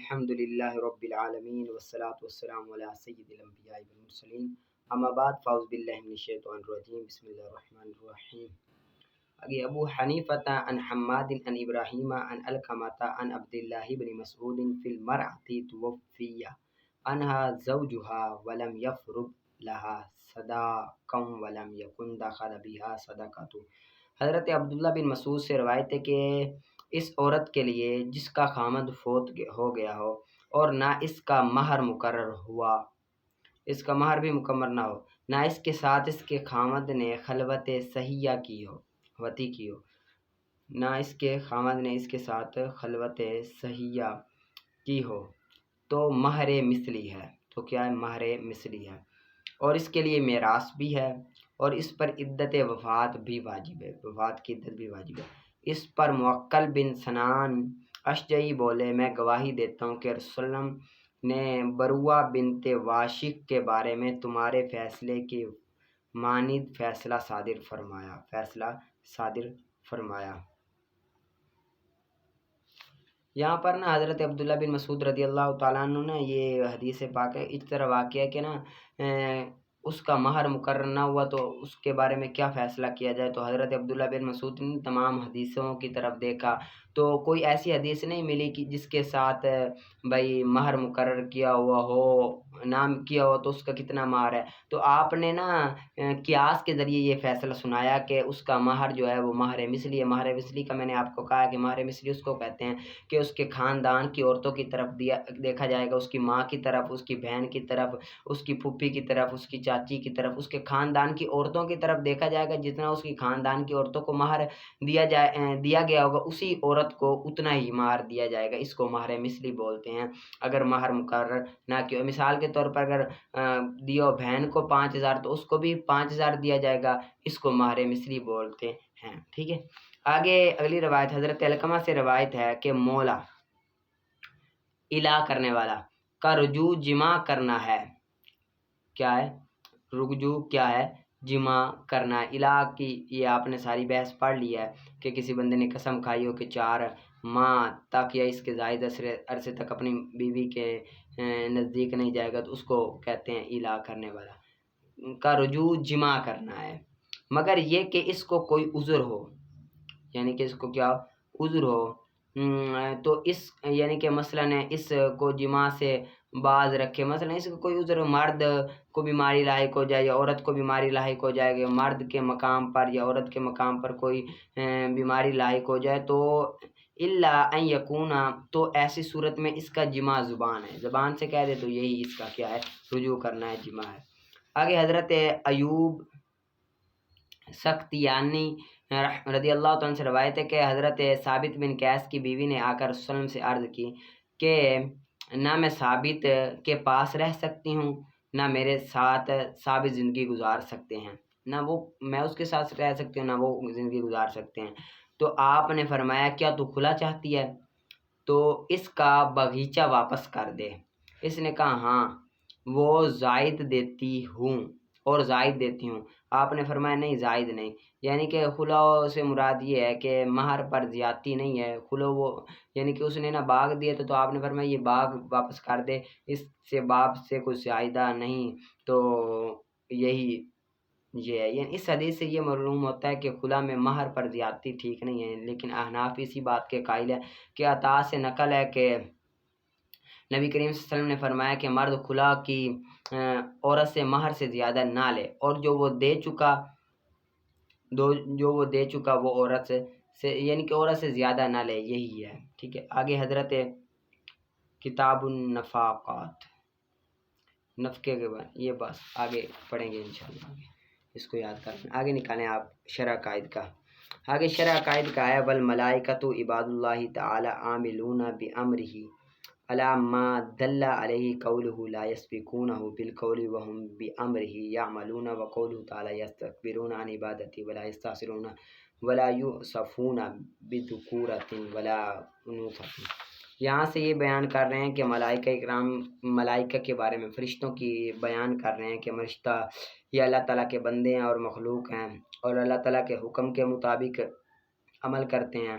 الحمدللہ رب العالمین والصلاة والسلام علی سید الانبیاء والمرسلین اما بعد فاعوذ باللہ من الشیطان الرجیم بسم اللہ الرحمن الرحیم. اگے ابو حنیفۃ عن حماد عن ابراہیم عن القمۃ عن عبداللہ بن مسعود فی المرأة توفی عنها زوجها ولم یفرض لها صداقا ولم یکن دخل بها صدقۃ. حضرت عبداللہ بن مسعود سے روایت ہے کہ اس عورت کے لیے جس کا خامد فوت ہو گیا ہو اور نہ اس کا مہر مقرر ہوا، اس کا مہر بھی مکمل نہ ہو، نہ اس کے ساتھ اس کے خامد نے خلوت صحیحہ کی ہو، وتی کی ہو، نہ اس کے خامد نے اس کے ساتھ خلوت صحیحہ کی ہو، تو مہر مثلی ہے. تو کیا ہے؟ مہر مثلی ہے. اور اس کے لیے میراث بھی ہے اور اس پر عدت وفات بھی واجب ہے، وفات کی عدت بھی واجب ہے. اس پر موکل بن سنان اشجعی بولے میں گواہی دیتا ہوں کہ رسول اللہ صلی اللہ علیہ وسلم نے بروہ بنت واشق کے بارے میں تمہارے فیصلے کی مانند فیصلہ صادر فرمایا. یہاں پر نا حضرت عبداللہ بن مسعود رضی اللہ تعالیٰ عنہ نے یہ حدیث پاک ہے اس طرح واقعہ ہے کہ نا اس کا مہر مقرر نہ ہوا تو اس کے بارے میں کیا فیصلہ کیا جائے. تو حضرت عبداللہ بن مسعود نے تمام حدیثوں کی طرف دیکھا تو کوئی ایسی حدیث نہیں ملی کہ جس کے ساتھ بھائی مہر مقرر کیا ہوا ہو، نام کیا ہو تو اس کا کتنا مہر ہے. تو آپ نے نا قیاس کے ذریعے یہ فیصلہ سنایا کہ اس کا مہر جو ہے وہ مہر مثلی ہے. مہر مثلی کا میں نے آپ کو کہا کہ مہر مثلی اس کو کہتے ہیں کہ اس کے خاندان کی عورتوں کی طرف دیکھا جائے گا، اس کی ماں کی طرف، اس کی بہن کی طرف، اس کی پھوپھی کی طرف، اس کی چاچی کی طرف، اس کے خاندان کی عورتوں کی طرف دیکھا جائے گا. جتنا اس کی خاندان کی عورتوں کو مہر دیا گیا ہوگا اسی عورت کو اتنا ہی مہر دیا جائے گا. اس کو مہر مثلی بولتے ہیں. اگر مہر مقرر نہ کیا، مثال کے طور پر اگر دیو بہن کو 5,000 تو اس کو بھی 5,000 دیا جائے گا. اس کو مہر مثلی بولتے ہیں. ٹھیک ہے. آگے اگلی روایت حضرت علقمہ سے روایت ہے کہ مولا الا کرنے والا کا رجوع جمع کرنا ہے. کیا ہے؟ رجوع کیا ہے؟ جمع کرنا ہے. الا کی یہ آپ نے ساری بحث پڑھ لی ہے کہ کسی بندے نے قسم کھائی ہو کہ 4 ماہ تک یا اس کے زائد عرصے تک اپنی بیوی کے نزدیک نہیں جائے گا تو اس کو کہتے ہیں الا کرنے والا کا رجوع جمع کرنا ہے. مگر یہ کہ اس کو کوئی عذر ہو، یعنی کہ اس کو کیا عذر ہو، تو اس یعنی کہ مثلاً اس کو جمع سے باز رکھے. مثلا اس کو کوئی عذر، مرد کو بیماری لاحق ہو جائے یا عورت کو بیماری لاحق ہو جائے گا، مرد کے مقام پر یا عورت کے مقام پر کوئی بیماری لاحق ہو جائے تو الا ان یکون، تو ایسی صورت میں اس کا جمع زبان ہے، زبان سے کہہ دے تو یہی اس کا کیا ہے؟ رجوع کرنا ہے، جمع ہے. آگے حضرت ایوب سختیانی رضی اللہ تعالیٰ سے روایت ہے کہ حضرت ثابت بن قیس کی بیوی نے آ کر رسول اللہ سے عرض کی کہ نہ میں ثابت کے پاس رہ سکتی ہوں نہ میرے ساتھ ثابت زندگی گزار سکتے ہیں، نہ وہ میں اس کے ساتھ رہ سکتی ہوں نہ وہ زندگی گزار سکتے ہیں. تو آپ نے فرمایا کیا تو کھلا چاہتی ہے تو اس کا باغیچہ واپس کر دے. اس نے کہا ہاں وہ زائد دیتی ہوں اور زائد دیتی ہوں. آپ نے فرمایا نہیں زائد نہیں، یعنی کہ خلو سے مراد یہ ہے کہ مہر پر زیادتی نہیں ہے. خلو وہ یعنی کہ اس نے نا باغ دیے تو آپ نے فرمایا یہ باغ واپس کر دے، اس سے باپ سے کوئی زائدہ نہیں. تو یہی یہ ہے، یعنی اس حدیث سے یہ معلوم ہوتا ہے کہ خلا میں مہر پر زیادتی ٹھیک نہیں ہے. لیکن احناف اسی بات کے قائل ہے کہ عطا سے نقل ہے کہ نبی کریم صلی اللہ علیہ وسلم نے فرمایا کہ مرد خلا کی عورت سے مہر سے زیادہ نہ لے اور جو وہ دے چکا وہ عورت سے یعنی کہ عورت سے زیادہ نہ لے، یہی ہے. ٹھیک ہے. آگے حضرت کتاب النفقات، نفقے کے بعد یہ بس آگے پڑھیں گے انشاءاللہ. اس کو یاد کریں. آگے نکالیں آپ شرع قائد کا. آگے شرع قائد کا ہے والملائکۃ عباد اللہ تعالی عاملون بامرہ علی ما دل علیہ قولہ لا یسبقونہ بالقول وهم بامرہ یعملون وقولہ تعالی یستکبرون عن عبادتہ ولا یستحسرون ولا یوصفون بذکورۃ ولا انوثۃ. یہاں سے یہ بیان کر رہے ہیں کہ ملائکہ اکرام، ملائکہ کے بارے میں فرشتوں کی بیان کر رہے ہیں کہ فرشتہ یہ اللہ تعالیٰ کے بندے ہیں اور مخلوق ہیں اور اللہ تعالیٰ کے حکم کے مطابق عمل کرتے ہیں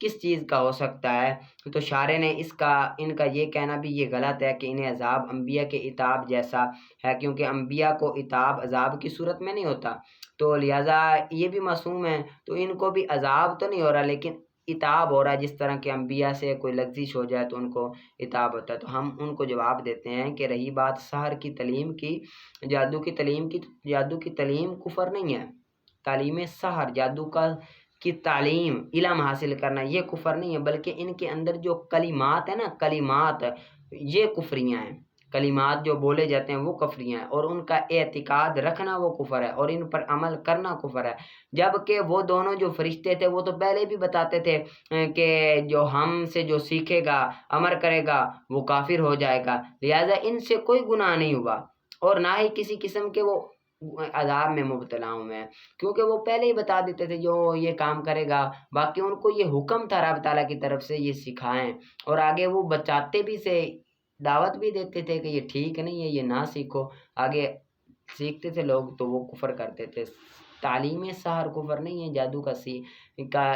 کس چیز کا ہو سکتا ہے؟ تو شارح نے ان کا یہ کہنا بھی یہ غلط ہے کہ انہیں عذاب انبیاء کے عتاب جیسا ہے، کیونکہ انبیاء کو عتاب عذاب کی صورت میں نہیں ہوتا، تو لہٰذا یہ بھی معصوم ہے، تو ان کو بھی عذاب تو نہیں ہو رہا لیکن عتاب ہو رہا ہے، جس طرح کہ انبیاء سے کوئی لغزش ہو جائے تو ان کو عتاب ہوتا ہے۔ تو ہم ان کو جواب دیتے ہیں کہ رہی بات سحر کی تعلیم کی، جادو کی تعلیم کفر نہیں ہے، تعلیم سحر جادو کی تعلیم علم حاصل کرنا یہ کفر نہیں ہے، بلکہ ان کے اندر جو کلمات ہیں نا، کلمات یہ کفریاں ہیں، کلمات جو بولے جاتے ہیں وہ کفریاں ہیں، اور ان کا اعتقاد رکھنا وہ کفر ہے، اور ان پر عمل کرنا کفر ہے۔ جبکہ وہ دونوں جو فرشتے تھے وہ تو پہلے بھی بتاتے تھے کہ جو ہم سے جو سیکھے گا، عمل کرے گا، وہ کافر ہو جائے گا، لہٰذا ان سے کوئی گناہ نہیں ہوا اور نہ ہی کسی قسم کے وہ عذاب میں مبتلا ہوئے ہیں، کیونکہ وہ پہلے ہی بتا دیتے تھے جو یہ کام کرے گا، باقی ان کو یہ حکم تھا رب تعالیٰ کی طرف سے یہ سکھائیں، اور آگے وہ بچاتے بھی سے دعوت بھی دیتے تھے کہ یہ ٹھیک نہیں ہے، یہ نہ سیکھو، آگے سیکھتے تھے لوگ تو وہ کفر کرتے تھے۔ تعلیم سحر کفر نہیں ہے، جادو کا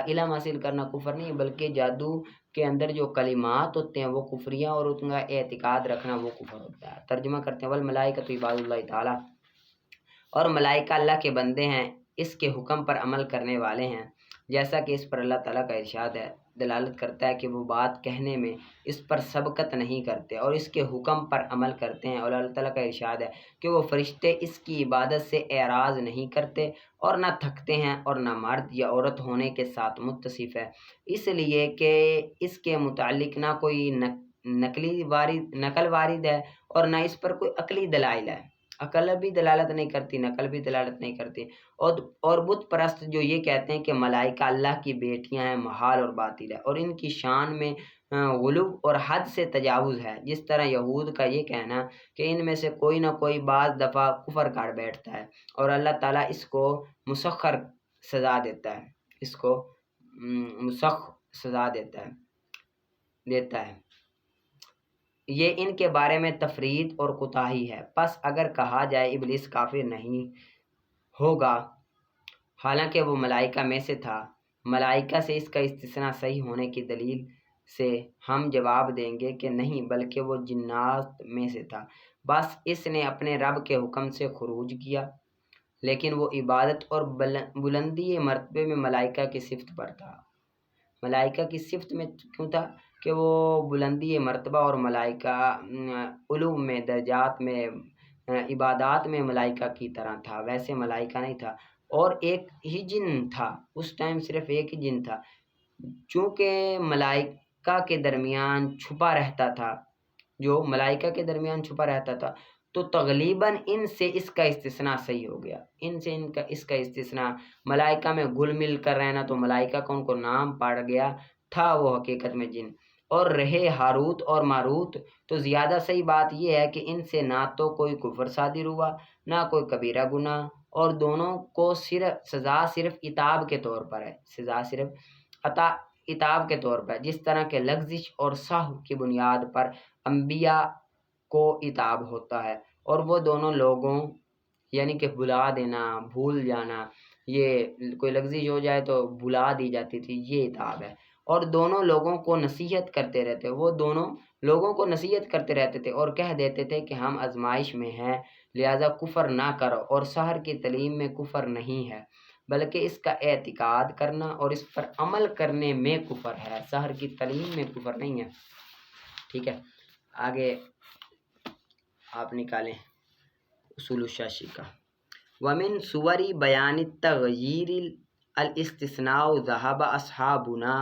علم حاصل کرنا کفر نہیں ہے، بلکہ جادو کے اندر جو کلمات ہوتے ہیں وہ کفریاں اور ان کا اعتقاد رکھنا وہ کفر ہوتا ہے۔ ترجمہ کرتے ہیں، والملائکۃ عباد اللہ تعالیٰ، اور ملائکہ اللہ کے بندے ہیں، اس کے حکم پر عمل کرنے والے ہیں، جیسا کہ اس پر اللہ تعالیٰ کا ارشاد ہے، دلالت کرتا ہے کہ وہ بات کہنے میں اس پر سبقت نہیں کرتے اور اس کے حکم پر عمل کرتے ہیں، اور اللہ تعالیٰ کا ارشاد ہے کہ وہ فرشتے اس کی عبادت سے اعراض نہیں کرتے اور نہ تھکتے ہیں اور نہ مرد یا عورت ہونے کے ساتھ متصف ہے، اس لیے کہ اس کے متعلق نہ کوئی نقل وارد ہے اور نہ اس پر کوئی عقلی دلائل ہے، عقل بھی دلالت نہیں کرتی، نقل بھی دلالت نہیں کرتی، اور بت پرست جو یہ کہتے ہیں کہ ملائکہ اللہ کی بیٹیاں ہیں، محال اور باطل ہے، اور ان کی شان میں غلو اور حد سے تجاوز ہے، جس طرح یہود کا یہ کہنا کہ ان میں سے کوئی نہ کوئی بعض دفعہ کفر کر بیٹھتا ہے اور اللہ تعالیٰ اس کو مسخر سزا دیتا ہے، اس کو مسخ سزا دیتا ہے، یہ ان کے بارے میں تفرید اور کوتاہی ہے۔ پس اگر کہا جائے ابلیس کافر نہیں ہوگا حالانکہ وہ ملائکہ میں سے تھا، ملائکہ سے اس کا استثناء صحیح ہونے کی دلیل سے ہم جواب دیں گے کہ نہیں، بلکہ وہ جنات میں سے تھا، بس اس نے اپنے رب کے حکم سے خروج کیا، لیکن وہ عبادت اور بلندی مرتبے میں ملائکہ کی صفت پر تھا۔ ملائکہ کی صفت میں کیوں تھا؟ کہ وہ بلندی مرتبہ اور ملائکہ علوم میں، درجات میں، عبادات میں ملائکہ کی طرح تھا، ویسے ملائکہ نہیں تھا، اور ایک ہی جن تھا، اس ٹائم صرف ایک ہی جن تھا، چونکہ ملائکہ کے درمیان چھپا رہتا تھا، جو ملائکہ کے درمیان چھپا رہتا تھا، تو تغلیباً ان سے اس کا استثناء صحیح ہو گیا، اس کا استثناء، ملائکہ میں گل مل کر رہنا، تو ملائکہ کا ان کو نام پڑ گیا تھا، وہ حقیقت میں جن، اور رہے ہاروت اور ماروت، تو زیادہ صحیح بات یہ ہے کہ ان سے نہ تو کوئی کفر صادر ہوا نہ کوئی کبیرہ گناہ، اور دونوں کو سزا صرف عتاب کے طور پر ہے، سزا صرف عتاب کے طور پر، جس طرح کہ لغزش اور سہو کی بنیاد پر انبیاء کو عتاب ہوتا ہے، اور وہ دونوں لوگوں یعنی کہ بھلا دینا، بھول جانا، یہ کوئی لغزش ہو جائے تو بھلا دی جاتی تھی، یہ عتاب ہے، اور دونوں لوگوں کو نصیحت کرتے رہتے، وہ دونوں لوگوں کو نصیحت کرتے رہتے تھے اور کہہ دیتے تھے کہ ہم آزمائش میں ہیں، لہذا کفر نہ کرو، اور سحر کی تعلیم میں کفر نہیں ہے، بلکہ اس کا اعتقاد کرنا اور اس پر عمل کرنے میں کفر ہے، سحر کی تعلیم میں کفر نہیں ہے۔ ٹھیک ہے، آگے آپ نکالیں اصول الشاشی کا۔ ومن صور بیان التغییر الاستثناء ذهب اصحابنا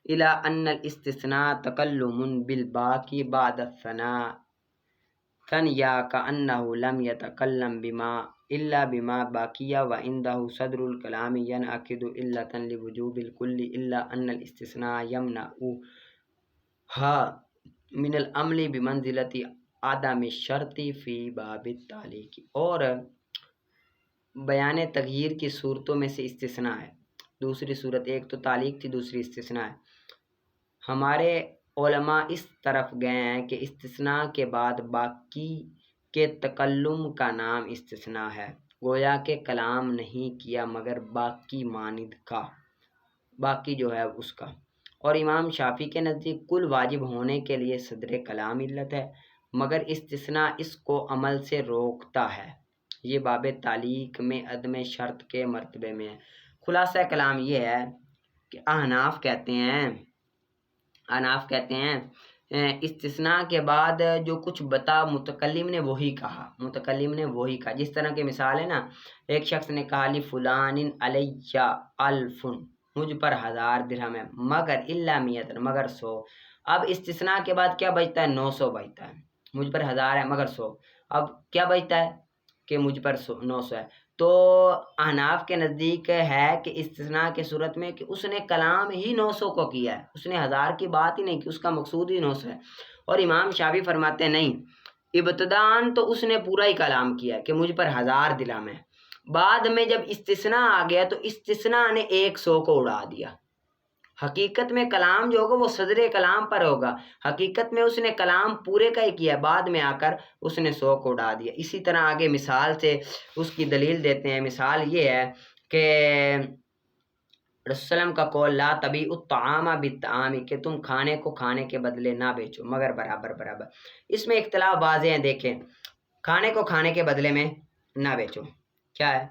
الى ان الاستثناء تکلم بالباقی بعد الثناء ثنیا كأنه لم يتكلم الا بما باقی وعنده صدر الكلام ينعقد علة لوجوب الكل الا ان الاستثناء يمنعها من العمل بمنزلة عدم الشرط فی باب التعلیق، اور بیان تغییر کی صورتوں میں سے استثناء ہے، دوسری صورت، ایک تو تعلیق تھی، دوسری استثناء ہے۔ ہمارے علماء اس طرف گئے ہیں کہ استثناء کے بعد باقی کے تکلم کا نام استثناء ہے، گویا کہ کلام نہیں کیا مگر باقی مانند کا، باقی جو ہے اس کا، اور امام شافعی کے نزدیک کل واجب ہونے کے لیے صدر کلام علت ہے، مگر استثناء اس کو عمل سے روکتا ہے۔ یہ باب تعلیق میں عدم شرط کے مرتبے میں ہے۔ خلاصہ کلام یہ ہے کہ احناف کہتے ہیں استثناء کے بعد جو کچھ بتا متکلم نے وہی کہا، جس طرح کی مثال ہے نا، ایک شخص نے کہا لی فلان علیہ الف، مجھ پر 1000 درہم ہے، مگر الا میتن، مگر 100۔ اب استثناء کے بعد کیا بچتا ہے؟ 900 بچتا ہے۔ مجھ پر 1000 ہے مگر 100، اب کیا بچتا ہے کہ مجھ پر 900 ہے۔ تو احناف کے نزدیک ہے کہ استثناء کے صورت میں کہ اس نے کلام ہی 900 کو کیا ہے، اس نے 1000 کی بات ہی نہیں کی، اس کا مقصود ہی 900 ہے۔ اور امام شافعی فرماتے ہیں نہیں، ابتداً تو اس نے پورا ہی کلام کیا کہ مجھ پر 1000 درہم ہے، بعد میں جب استثناء آ گیا تو استثناء نے 100 کو اڑا دیا۔ حقیقت میں کلام جو ہوگا وہ صدر کلام پر ہوگا، حقیقت میں اس نے کلام پورے کا ہی کیا، بعد میں آ کر اس نے 100 کو اڑا دیا۔ اسی طرح آگے مثال سے اس کی دلیل دیتے ہیں۔ مثال یہ ہے کہ رسول اللہ کا قول لا تبیع الطعام بالطعام، کہ تم کھانے کو کھانے کے بدلے نہ بیچو مگر برابر۔ اس میں اختلاف واضح ہیں، دیکھیں، کھانے کو کھانے کے بدلے میں نہ بیچو کیا ہے؟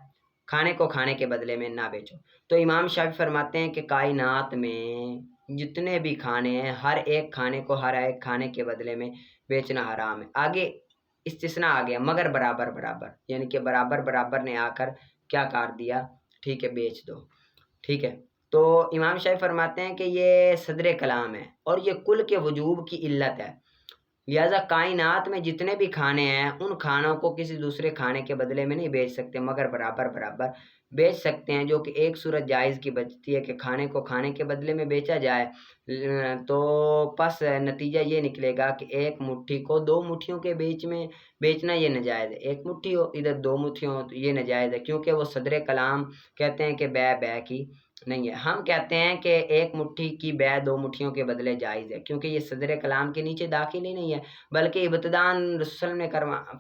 کھانے کو کھانے کے بدلے میں نہ بیچو۔ تو امام شافعی فرماتے ہیں کہ کائنات میں جتنے بھی کھانے ہیں، ہر ایک کھانے کو ہر ایک کھانے کے بدلے میں بیچنا حرام ہے۔ آگے استثناء آ گیا مگر برابر، یعنی کہ برابر نے آ کر کیا کر دیا؟ ٹھیک ہے، بیچ دو، ٹھیک ہے۔ تو امام شافعی فرماتے ہیں کہ یہ صدر کلام ہے اور یہ کل کے وجوب کی علت ہے، لہذا کائنات میں جتنے بھی کھانے ہیں ان کھانوں کو کسی دوسرے کھانے کے بدلے میں نہیں بیچ سکتے مگر برابر بیچ سکتے ہیں، جو کہ ایک صورت جائز کی بچتی ہے کہ کھانے کو کھانے کے بدلے میں بیچا جائے، تو پس نتیجہ یہ نکلے گا کہ ایک مٹھی کو 2 مٹھیوں کے بیچ میں بیچنا یہ ناجائز ہے، ایک مٹھی ہو ادھر 2 مٹھیوں ہو تو یہ ناجائز ہے، کیونکہ وہ صدر کلام کہتے ہیں کہ بے کی نہیں ہے۔ ہم کہتے ہیں کہ ایک مٹھی کی بیع 2 مٹھیوں کے بدلے جائز ہے، کیونکہ یہ صدر کلام کے نیچے داخل ہی نہیں ہے، بلکہ ابتداً رسول نے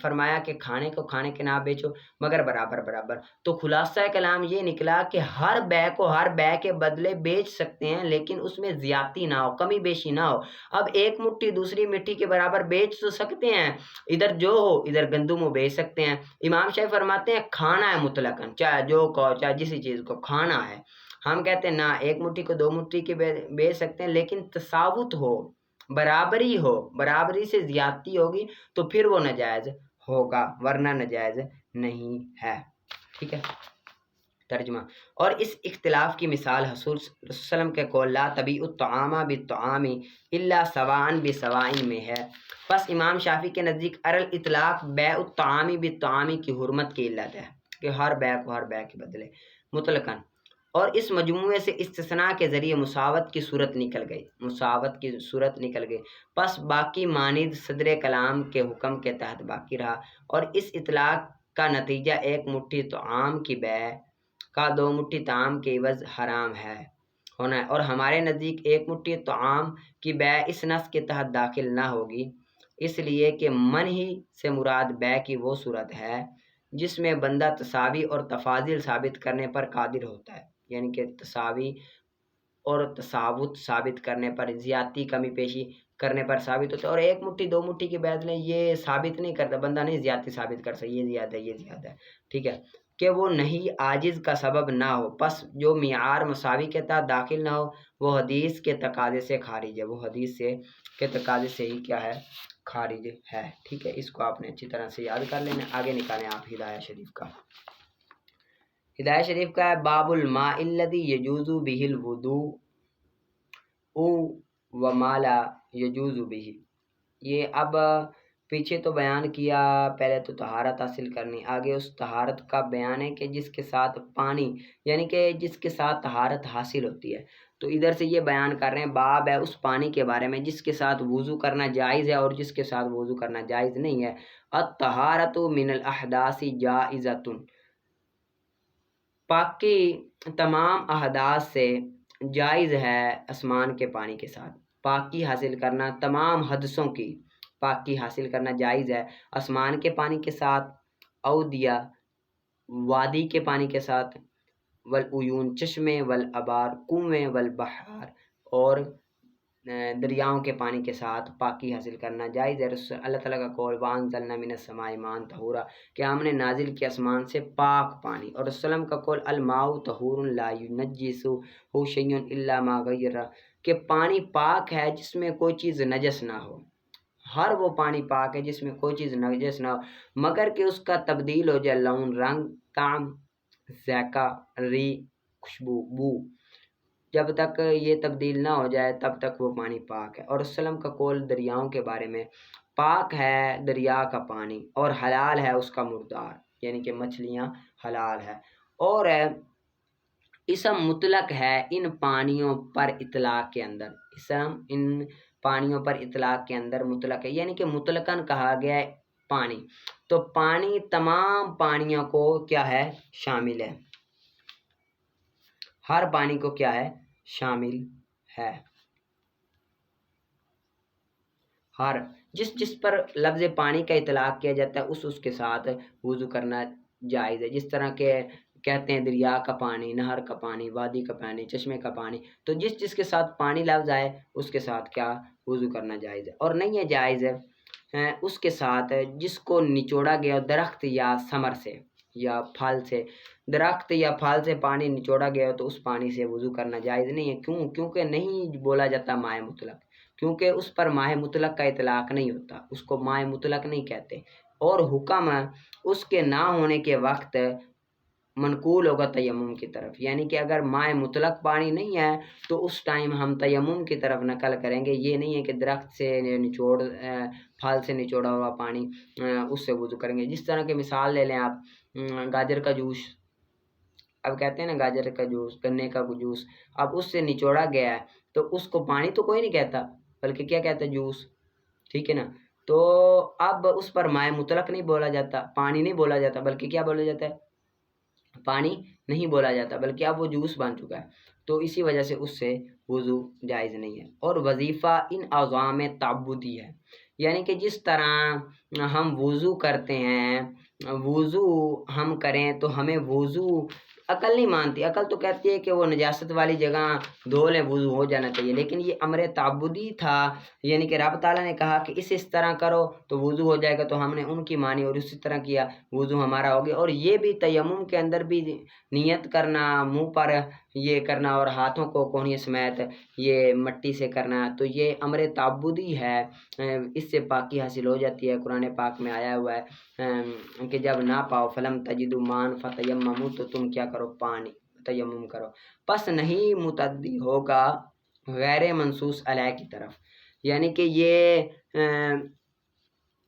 فرمایا کہ کھانے کو کھانے کے نہ بیچو مگر برابر۔ تو خلاصہ کلام یہ نکلا کہ ہر بیع کو ہر بیع کے بدلے بیچ سکتے ہیں، لیکن اس میں زیادتی نہ ہو، کمی بیشی نہ ہو۔ اب ایک مٹھی دوسری مٹھی کے برابر بیچ تو سکتے ہیں، ادھر جو ہو ادھر گندم ہو بیچ سکتے ہیں۔ امام شافعی فرماتے ہیں کھانا ہے مطلقاً، چاہے جو کہو چاہے جسی چیز کو کھانا ہے۔ ہم کہتے ہیں نہ، ایک مٹھی کو 2 مٹھی کے بیچ سکتے ہیں، لیکن تساوت ہو، برابری ہو، برابری سے زیادتی ہوگی تو پھر وہ ناجائز ہوگا، ورنہ ناجائز نہیں ہے، ٹھیک ہے۔ ترجمہ اور اس اختلاف کی مثال حضور صلی اللہ علیہ وسلم کے قول لا تبیع الطعام بالطعام الا سواء بسواء میں ہے۔ پس امام شافعی کے نزدیک الاطلاق بیع الطعام بالطعام کی حرمت کی علت ہے کہ ہر بیع کو ہر بیع کے بدلے مطلقاً، اور اس مجموعے سے استثناء کے ذریعے مساوت کی صورت نکل گئی، پس باقی مانند صدر کلام کے حکم کے تحت باقی رہا، اور اس اطلاق کا نتیجہ ایک مٹھی طعام کی بیع کا 2 مٹھی طعام کے عوض حرام ہے ہونا ہے، اور ہمارے نزدیک ایک مٹھی طعام کی بیع اس نص کے تحت داخل نہ ہوگی، اس لیے کہ منہی سے مراد بیع کی وہ صورت ہے جس میں بندہ تساوی اور تفاضل ثابت کرنے پر قادر ہوتا ہے، یعنی کہ تساوی اور تساوت ثابت کرنے پر، زیادتی کمی پیشی کرنے پر ثابت ہوتا ہے، اور ایک مٹھی 2 مٹھی کے بدلے یہ ثابت نہیں کرتا، بندہ نہیں زیادتی ثابت کر سکتا یہ زیادہ ہے، ٹھیک ہے، کہ وہ نہیں عاجز کا سبب نہ ہو، پس جو معیار مساوی کے تحت داخل نہ ہو وہ حدیث کے تقاضے سے خارج ہے، ہی کیا ہے؟ خارج ہے، ٹھیک ہے۔ اس کو آپ نے اچھی طرح سے یاد کر لینا۔ آگے نکالیں آپ ہدایہ شریف کا ہے باب الماء الذی یجوز بہ الوضوء وما لا یجوز بہ۔ یہ اب پیچھے تو بیان کیا، پہلے تو طہارت حاصل کرنی، آگے اس طہارت کا بیان ہے کہ جس کے ساتھ پانی، یعنی کہ جس کے ساتھ طہارت حاصل ہوتی ہے، تو ادھر سے یہ بیان کر رہے ہیں، باب ہے اس پانی کے بارے میں جس کے ساتھ وضو کرنا جائز ہے اور جس کے ساتھ وضو کرنا جائز نہیں ہے۔ الطہارۃ من الاحداث جائزۃ، پاکی تمام احداث سے جائز ہے، آسمان کے پانی کے ساتھ پاکی حاصل کرنا، تمام حدثوں کی پاکی حاصل کرنا جائز ہے آسمان کے پانی کے ساتھ، اودیا وادی کے پانی کے ساتھ، والعیون چشمے، والابار کنویں، والبحار اور دریاؤں کے پانی کے ساتھ پاکی حاصل کرنا جائز ہے۔ اللہ تعالیٰ کا قول وَأَنزَلْنَا مِنَ السَّمَاءِ مَاءً طَهُورًا کہ ہم نے نازل کیا آسمان سے پاک پانی، اور وسلم کا قول الماء طہور لا ينجسہ شیء الا ما غیر کہ پانی پاک ہے جس میں کوئی چیز نجس نہ ہو، ہر وہ پانی پاک ہے جس میں کوئی چیز نجس نہ ہو مگر کہ اس کا تبدیل ہو جائے لون، رنگ، طعم، ذائقہ، ری، خوشبو، بو، جب تک یہ تبدیل نہ ہو جائے تب تک وہ پانی پاک ہے۔ اور وسلم کا قول دریاؤں کے بارے میں پاک ہے دریا کا پانی اور حلال ہے اس کا مردار، یعنی کہ مچھلیاں حلال ہے، اور اسم مطلق ہے ان پانیوں پر اطلاق کے اندر، اسم ان پانیوں پر اطلاق کے اندر مطلق ہے، یعنی کہ مطلقاً کہا گیا ہے پانی، تو پانی تمام پانیوں کو کیا ہے شامل ہے، ہر پانی کو کیا ہے شامل ہے، ہر جس پر لفظ پانی کا اطلاق کیا جاتا ہے اس کے ساتھ وضو کرنا جائز ہے، جس طرح کہ کہتے ہیں دریا کا پانی، نہر کا پانی، وادی کا پانی، چشمے کا پانی، تو جس کے ساتھ پانی لفظ آئے اس کے ساتھ کیا وضو کرنا جائز ہے، اور نہیں ہے جائز ہے اس کے ساتھ جس کو نچوڑا گیا درخت یا ثمر سے یا پھل سے، درخت یا پھل سے پانی نچوڑا گیا تو اس پانی سے وضو کرنا جائز نہیں ہے، کیونکہ نہیں بولا جاتا مائع مطلق، کیونکہ اس پر مائع مطلق کا اطلاق نہیں ہوتا، اس کو مائع مطلق نہیں کہتے، اور حکم اس کے نہ ہونے کے وقت منقول ہوگا تیمم کی طرف، یعنی کہ اگر مائع مطلق پانی نہیں ہے تو اس ٹائم ہم تیمم کی طرف نقل کریں گے، یہ نہیں ہے کہ درخت سے نچوڑ پھل سے نچوڑا ہوا پانی اس سے وضو کریں گے، جس طرح کی مثال لے لیں آپ گاجر کا جوس، اب کہتے ہیں نا گاجر کا جوس، گنے کا جوس، اب اس سے نچوڑا گیا ہے تو اس کو پانی تو کوئی نہیں کہتا بلکہ کیا کہتا ہے جوس، ٹھیک ہے نا، تو اب اس پر مائع مطلق نہیں بولا جاتا، پانی نہیں بولا جاتا بلکہ کیا بولا جاتا ہے پانی نہیں بولا جاتا بلکہ اب وہ جوس بن چکا ہے، تو اسی وجہ سے اس سے وضو جائز نہیں ہے۔ اور وظیفہ ان اعضاء میں تعبدی ہے، یعنی کہ جس طرح ہم وضو کرتے ہیں، وضو ہم کریں تو ہمیں وضو عقل نہیں مانتی، عقل تو کہتی ہے کہ وہ نجاست والی جگہ دھو لیں وضو ہو جانا چاہیے، لیکن یہ امر تعبدی تھا، یعنی کہ رب تعالیٰ نے کہا کہ اس طرح کرو تو وضو ہو جائے گا، تو ہم نے ان کی مانی اور اسی طرح کیا وضو ہمارا ہو گیا۔ اور یہ بھی تیمم کے اندر بھی نیت کرنا، منہ پر یہ کرنا اور ہاتھوں کو کونی سمیت یہ مٹی سے کرنا، تو یہ امر تعبدی ہے، اس سے پاکی حاصل ہو جاتی ہے، قرآن پاک میں آیا ہوا ہے کہ جب نہ پاؤ فلم تجدوا ماء فتیمموا تو تم کیا کرو پانی تیمم کرو، پس نہیں متعدی ہوگا غیر منصوص علیہ کی طرف، یعنی کہ یہ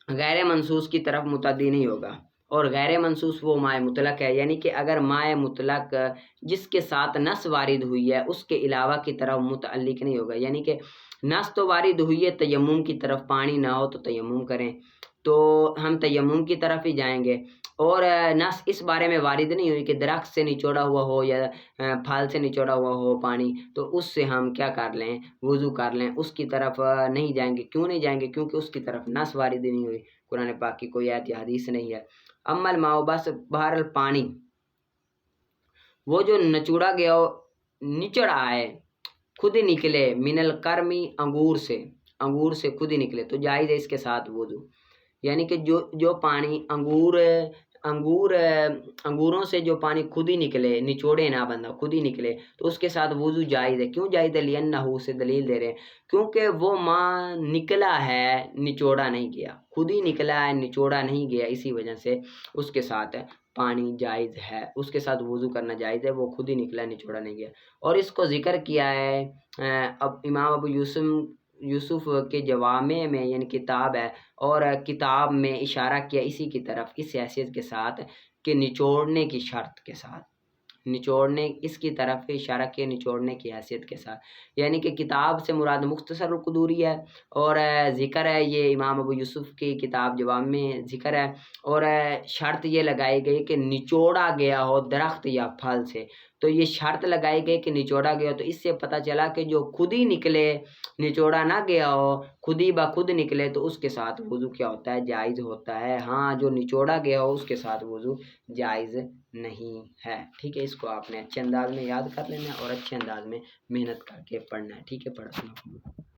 غیر منصوص کی طرف متعدی نہیں ہوگا، اور غیر منصوص وہ مائع مطلق ہے، یعنی کہ اگر مائع مطلق جس کے ساتھ نص وارد ہوئی ہے اس کے علاوہ کی طرف متعلق نہیں ہوگا، یعنی کہ نص تو وارد ہوئی ہے تیمم کی طرف، پانی نہ ہو تو تیمم کریں تو ہم تیمم کی طرف ہی جائیں گے، اور نص اس بارے میں وارد نہیں ہوئی کہ درخت سے نچوڑا ہوا ہو یا پھل سے نچوڑا ہوا ہو پانی تو اس سے ہم کیا کر لیں وضو کر لیں، اس کی طرف نہیں جائیں گے، کیوں نہیں جائیں گے کیونکہ اس کی طرف نص وارد نہیں ہوئی، قرآن پاک کی کوئی آیت یا حدیث نہیں ہے۔ اما الماء بس بہرحال پانی وہ جو نچوڑا گیا ہو نچڑ آئے خود ہی نکلے من الکرمی انگور سے خود ہی نکلے تو جائز ہے اس کے ساتھ وضو، یعنی کہ جو پانی انگوروں سے جو پانی خود ہی نکلے، نچوڑے نہ بندہ خود ہی نکلے تو اس کے ساتھ وضو جائز ہے، کیوں جائز ہے لِأَنَّهُ سے دلیل دے رہے ہیں کیونکہ وہ ماں نکلا ہے نچوڑا نہیں گیا، خود ہی نکلا ہے نچوڑا نہیں گیا، اسی وجہ سے اس کے ساتھ پانی جائز ہے، اس کے ساتھ وضو کرنا جائز ہے، وہ خود ہی نکلا ہے نچوڑا نہیں گیا۔ اور اس کو ذکر کیا ہے اب امام ابو یوسف کے جوامع میں، یعنی کتاب ہے، اور کتاب میں اشارہ کیا اسی کی طرف اس حیثیت کے ساتھ کہ نچوڑنے کی شرط کے ساتھ، نچوڑنے اس کی طرف اشارہ کیا نچوڑنے کی حیثیت کے ساتھ، یعنی کہ کتاب سے مراد مختصر القدوری ہے، اور ذکر ہے یہ امام ابو یوسف کی کتاب جواب میں ذکر ہے، اور شرط یہ لگائی گئی کہ نچوڑا گیا ہو درخت یا پھل سے، تو یہ شرط لگائی گئی کہ نچوڑا گیا ہو، تو اس سے پتہ چلا کہ جو خود ہی نکلے نچوڑا نہ گیا ہو خود ہی بخود نکلے تو اس کے ساتھ وضو کیا ہوتا ہے جائز ہوتا ہے، ہاں جو نچوڑا گیا ہو اس کے ساتھ وضو جائز نہیں ہے، ٹھیک ہے، اس کو آپ نے اچھے انداز میں یاد کر لینا ہے اور اچھے انداز میں محنت کر کے پڑھنا ہے، ٹھیک ہے، پڑھنا